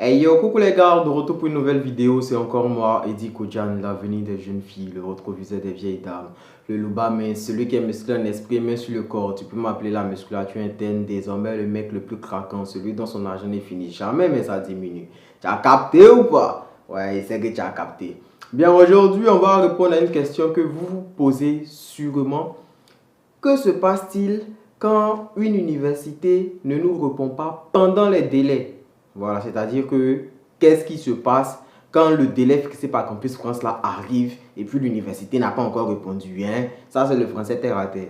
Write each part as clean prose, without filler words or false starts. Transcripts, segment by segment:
Hey yo, coucou les gars, de retour pour une nouvelle vidéo, c'est encore moi, Eddie Kodjan, l'avenir des jeunes filles, le rétroviseur des vieilles dames, le louba mince, celui qui est musclé en esprit, main sur le corps, tu peux m'appeler la musculature interne, désormais le mec le plus craquant, celui dont son argent n'est fini jamais, mais ça diminue. Tu as capté ou pas? Ouais, c'est que tu as capté. Bien, aujourd'hui, on va répondre à une question que vous vous posez sûrement. Que se passe-t-il quand une université ne nous répond pas pendant les délais? Voilà, c'est-à-dire que qu'est-ce qui se passe quand le délai fixé par Campus France là arrive et puis l'université n'a pas encore répondu, hein? Ça, c'est le français terre à terre.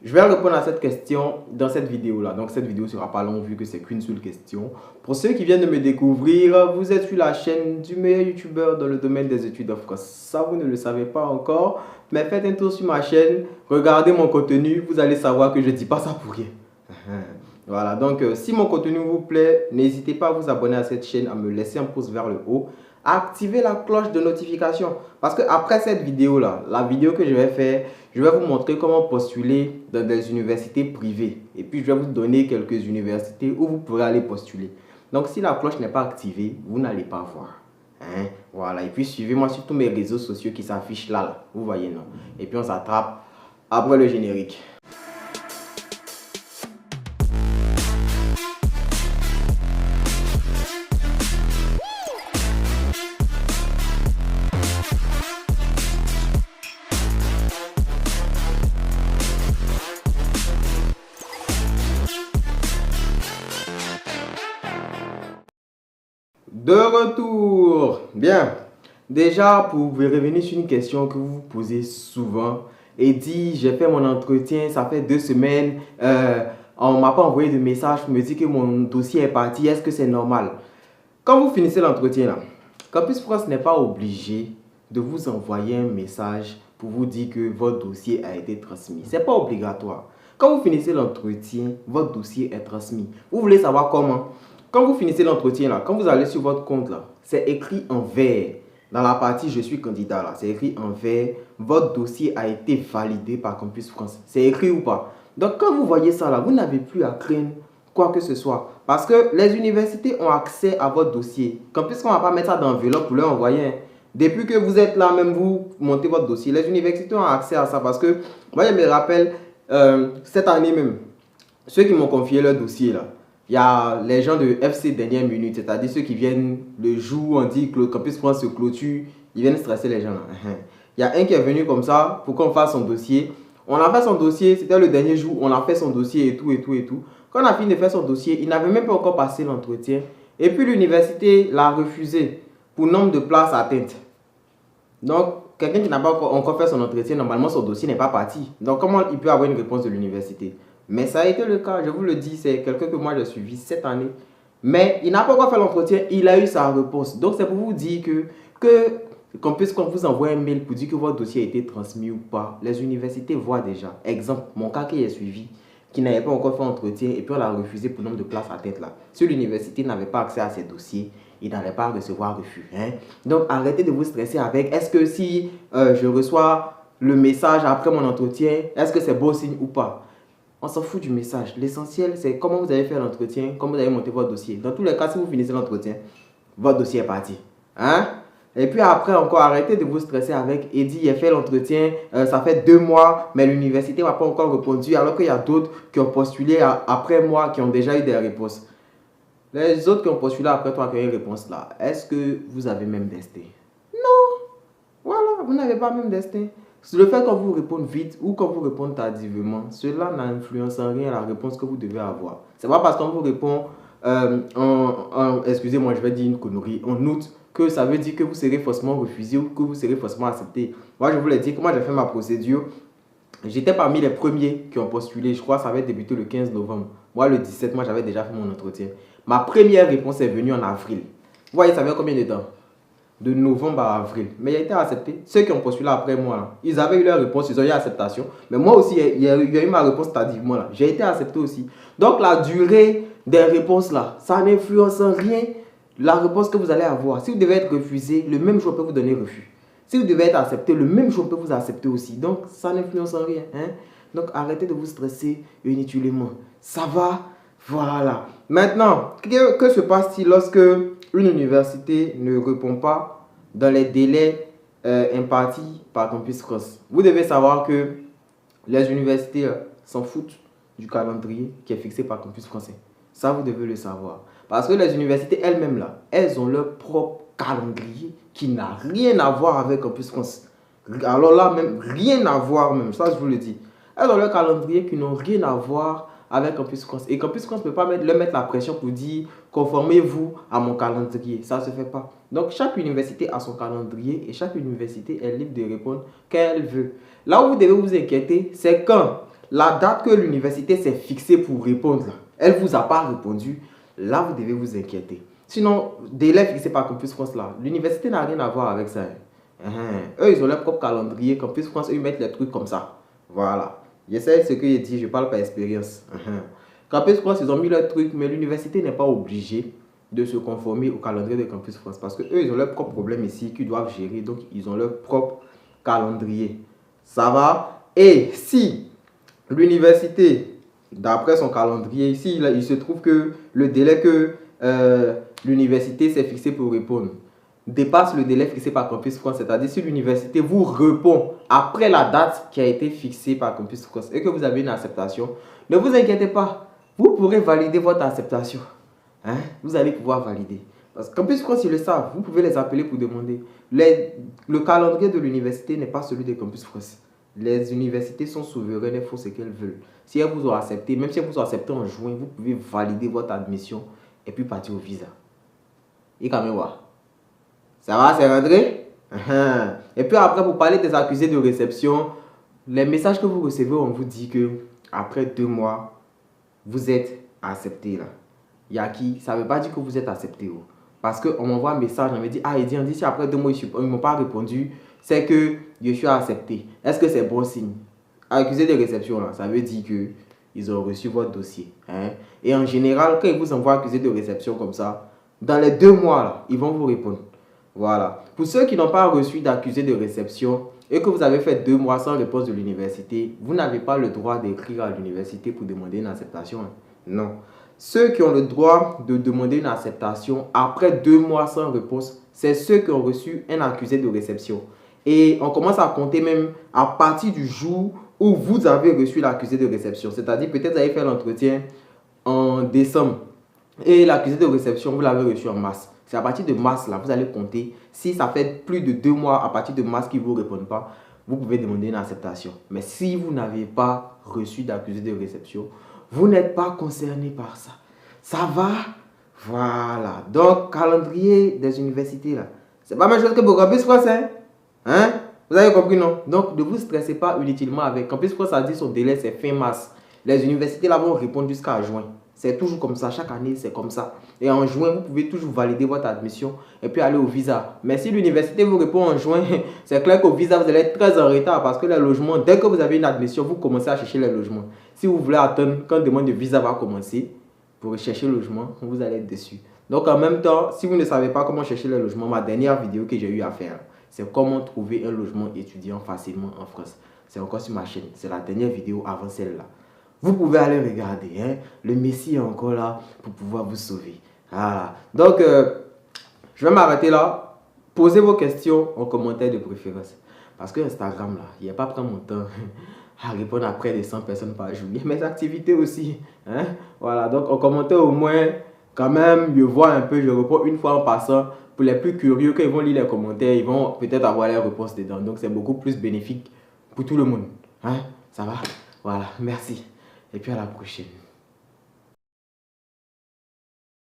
Je vais répondre à cette question dans cette vidéo-là. Donc, cette vidéo ne sera pas longue vu que c'est qu'une seule question. Pour ceux qui viennent de me découvrir, vous êtes sur la chaîne du meilleur youtubeur dans le domaine des études en France. Ça, vous ne le savez pas encore. Mais faites un tour sur ma chaîne, regardez mon contenu, vous allez savoir que je ne dis pas ça pour rien. Voilà, donc si mon contenu vous plaît, n'hésitez pas à vous abonner à cette chaîne, à me laisser un pouce vers le haut, à activer la cloche de notification. Parce que après cette vidéo-là, la vidéo que je vais faire, je vais vous montrer comment postuler dans des universités privées. Et puis je vais vous donner quelques universités où vous pourrez aller postuler. Donc si la cloche n'est pas activée, vous n'allez pas voir. Hein? Voilà, et puis suivez-moi sur tous mes réseaux sociaux qui s'affichent là, vous voyez, non? Et puis on s'attrape après le générique. De retour. Bien. Déjà, pour vous revenir sur une question que vous vous posez souvent, et dit, j'ai fait mon entretien, ça fait 2 semaines, on ne m'a pas envoyé de message pour me dire que mon dossier est parti, est-ce que c'est normal? Quand vous finissez l'entretien, là, Campus France n'est pas obligé de vous envoyer un message pour vous dire que votre dossier a été transmis. Ce n'est pas obligatoire. Quand vous finissez l'entretien, votre dossier est transmis. Vous voulez savoir comment? Quand vous finissez l'entretien, là, quand vous allez sur votre compte, là, c'est écrit en vert. Dans la partie je suis candidat, là, c'est écrit en vert. Votre dossier a été validé par Campus France. C'est écrit ou pas? Donc, quand vous voyez ça, là, vous n'avez plus à craindre quoi que ce soit. Parce que les universités ont accès à votre dossier. Campus France ne va pas mettre ça dans l'enveloppe pour leur envoyer. Depuis que vous êtes là, même vous montez votre dossier, les universités ont accès à ça. Parce que, moi, je me rappelle, cette année même, ceux qui m'ont confié leur dossier, là, il y a les gens de FC dernière minute, c'est-à-dire ceux qui viennent le jour où on dit que le Campus France se clôture, ils viennent stresser les gens là. Il y a un qui est venu comme ça pour qu'on fasse son dossier. On a fait son dossier, c'était le dernier jour, on a fait son dossier et tout, et tout, et tout. Quand on a fini de faire son dossier, il n'avait même pas encore passé l'entretien. Et puis l'université l'a refusé pour nombre de places atteintes. Donc, quelqu'un qui n'a pas encore fait son entretien, normalement son dossier n'est pas parti. Donc, comment il peut avoir une réponse de l'université? Mais ça a été le cas, je vous le dis, c'est quelqu'un que moi j'ai suivi cette année. Mais il n'a pas encore fait l'entretien, il a eu sa réponse. Donc c'est pour vous dire qu'on puisse vous envoie un mail pour dire que votre dossier a été transmis ou pas. Les universités voient déjà. Exemple, mon cas qui est suivi, qui n'avait pas encore fait l'entretien et puis on l'a refusé pour nombre de places à tête là. Si l'université n'avait pas accès à ses dossiers, il n'allait pas recevoir refus. Hein? Donc arrêtez de vous stresser avec, est-ce que si je reçois le message après mon entretien, est-ce que c'est bon signe ou pas? On s'en fout du message. L'essentiel, c'est comment vous avez fait l'entretien, comment vous avez monté votre dossier. Dans tous les cas, si vous finissez l'entretien, votre dossier est parti. Hein? Et puis après, encore, arrêtez de vous stresser avec Eddie, il a fait l'entretien, ça fait 2 mois, mais l'université n'a pas encore répondu, alors qu'il y a d'autres qui ont postulé après moi, qui ont déjà eu des réponses. Les autres qui ont postulé après toi, qui ont eu une réponse là, est-ce que vous avez même destin? Non. Voilà, vous n'avez pas même destin. Le fait qu'on vous réponde vite ou qu'on vous réponde tardivement, cela n'influence en rien la réponse que vous devez avoir. C'est pas parce qu'on vous répond, excusez-moi, je vais dire une connerie, en août, que ça veut dire que vous serez forcément refusé ou que vous serez forcément accepté. Moi, je vous l'ai dit, comment j'ai fait ma procédure. J'étais parmi les premiers qui ont postulé, je crois que ça avait débuté le 15 novembre. Moi, le 17, moi, j'avais déjà fait mon entretien. Ma première réponse est venue en avril. Vous voyez, ça fait combien de temps? De novembre à avril. Mais il a été accepté. Ceux qui ont postulé après moi, là, ils avaient eu leur réponse, ils ont eu acceptation. Mais moi aussi, il y a eu ma réponse tardivement. Là. J'ai été accepté aussi. Donc la durée des réponses là, ça n'influence en rien la réponse que vous allez avoir. Si vous devez être refusé, le même jour peut vous donner refus. Si vous devez être accepté, le même jour peut vous accepter aussi. Donc ça n'influence en rien. Hein? Donc arrêtez de vous stresser inutilement. Ça va? Voilà. Maintenant, que se passe-t-il lorsque une université ne répond pas dans les délais impartis par Campus France, vous devez savoir que les universités s'en foutent du calendrier qui est fixé par Campus Français. Ça, vous devez le savoir. Parce que les universités elles-mêmes, là, elles ont leur propre calendrier qui n'a rien à voir avec Campus France. Alors là, même, rien à voir même, ça je vous le dis. Elles ont leur calendrier qui n'ont rien à voir avec Campus France. Et Campus France ne peut pas leur mettre la pression pour dire conformez-vous à mon calendrier. Ça ne se fait pas. Donc chaque université a son calendrier et chaque université est libre de répondre qu'elle veut. Là où vous devez vous inquiéter, c'est quand la date que l'université s'est fixée pour répondre, elle ne vous a pas répondu. Là, vous devez vous inquiéter. Sinon, délai fixé par Campus France, là, l'université n'a rien à voir avec ça. Eux, ils ont leur propre calendrier. Campus France, eux, ils mettent les trucs comme ça. Voilà. J'essaie ce que j'ai dit, je parle par expérience. Campus France, ils ont mis leur truc, mais l'université n'est pas obligée de se conformer au calendrier de Campus France parce que eux, ils ont leurs propres problèmes ici qu'ils doivent gérer. Donc, ils ont leur propre calendrier. Ça va? Et si l'université, d'après son calendrier, ici, il se trouve que le délai que l'université s'est fixé pour répondre dépasse le délai fixé par Campus France, c'est-à-dire si l'université vous répond après la date qui a été fixée par Campus France et que vous avez une acceptation, ne vous inquiétez pas, vous pourrez valider votre acceptation. Vous allez pouvoir valider. Parce que Campus France, ils le savent, vous pouvez les appeler pour demander. Le calendrier de l'université n'est pas celui de Campus France. Les universités sont souveraines et font ce qu'elles veulent. Si elles vous ont accepté, même si elles vous ont accepté en juin, vous pouvez valider votre admission et puis partir au visa. Et quand même, voir. Ça va, c'est rentré? Et puis après, pour parler des accusés de réception, les messages que vous recevez, on vous dit que après 2 mois, vous êtes accepté là. Il y a qui? Ça ne veut pas dire que vous êtes accepté. Parce qu'on m'envoie un message, on me dit, ah, il dit si après 2 mois, ils ne m'ont pas répondu, c'est que je suis accepté. Est-ce que c'est bon signe? Accusé de réception, là, ça veut dire que ils ont reçu votre dossier. Et en général, quand ils vous envoient accusé de réception comme ça, dans les 2 mois, là, ils vont vous répondre. Voilà. Pour ceux qui n'ont pas reçu d'accusé de réception et que vous avez fait 2 mois sans réponse de l'université, vous n'avez pas le droit d'écrire à l'université pour demander une acceptation. Non. Ceux qui ont le droit de demander une acceptation après 2 mois sans réponse, c'est ceux qui ont reçu un accusé de réception. Et on commence à compter même à partir du jour où vous avez reçu l'accusé de réception. C'est-à-dire peut-être vous avez fait l'entretien en décembre et l'accusé de réception, vous l'avez reçu en mars. C'est à partir de mars, là, vous allez compter. Si ça fait plus de 2 mois à partir de mars qu'ils ne vous répondent pas, vous pouvez demander une acceptation. Mais si vous n'avez pas reçu d'accusé de réception, vous n'êtes pas concerné par ça. Ça va? Voilà. Donc, calendrier des universités, là. C'est pas la même chose que pour Campus France, hein? Vous avez compris, non? Donc, ne vous stressez pas inutilement avec. Campus France a dit son délai, c'est fin mars. Les universités, là, vont répondre jusqu'à juin. C'est toujours comme ça, chaque année c'est comme ça. Et en juin, vous pouvez toujours valider votre admission et puis aller au visa. Mais si l'université vous répond en juin, c'est clair qu'au visa, vous allez être très en retard parce que les logements, dès que vous avez une admission, vous commencez à chercher les logements. Si vous voulez attendre quand la demande de visa va commencer pour chercher le logement, vous allez être déçu. Donc en même temps, si vous ne savez pas comment chercher les logements, ma dernière vidéo que j'ai eu à faire, c'est comment trouver un logement étudiant facilement en France. C'est encore sur ma chaîne. C'est la dernière vidéo avant celle-là. Vous pouvez aller regarder. Le Messie est encore là pour pouvoir vous sauver. Voilà. Donc, je vais m'arrêter là. Posez vos questions en commentaire de préférence. Parce que Instagram, là, il n'y a pas pris mon temps à répondre à près de 100 personnes par jour. Il y a mes activités aussi. Voilà. Donc, en commentaire au moins, quand même, je vois un peu, je réponds une fois en passant. Pour les plus curieux, quand ils vont lire les commentaires, ils vont peut-être avoir les réponses dedans. Donc, c'est beaucoup plus bénéfique pour tout le monde. Ça va? Voilà. Merci. Et puis à la prochaine.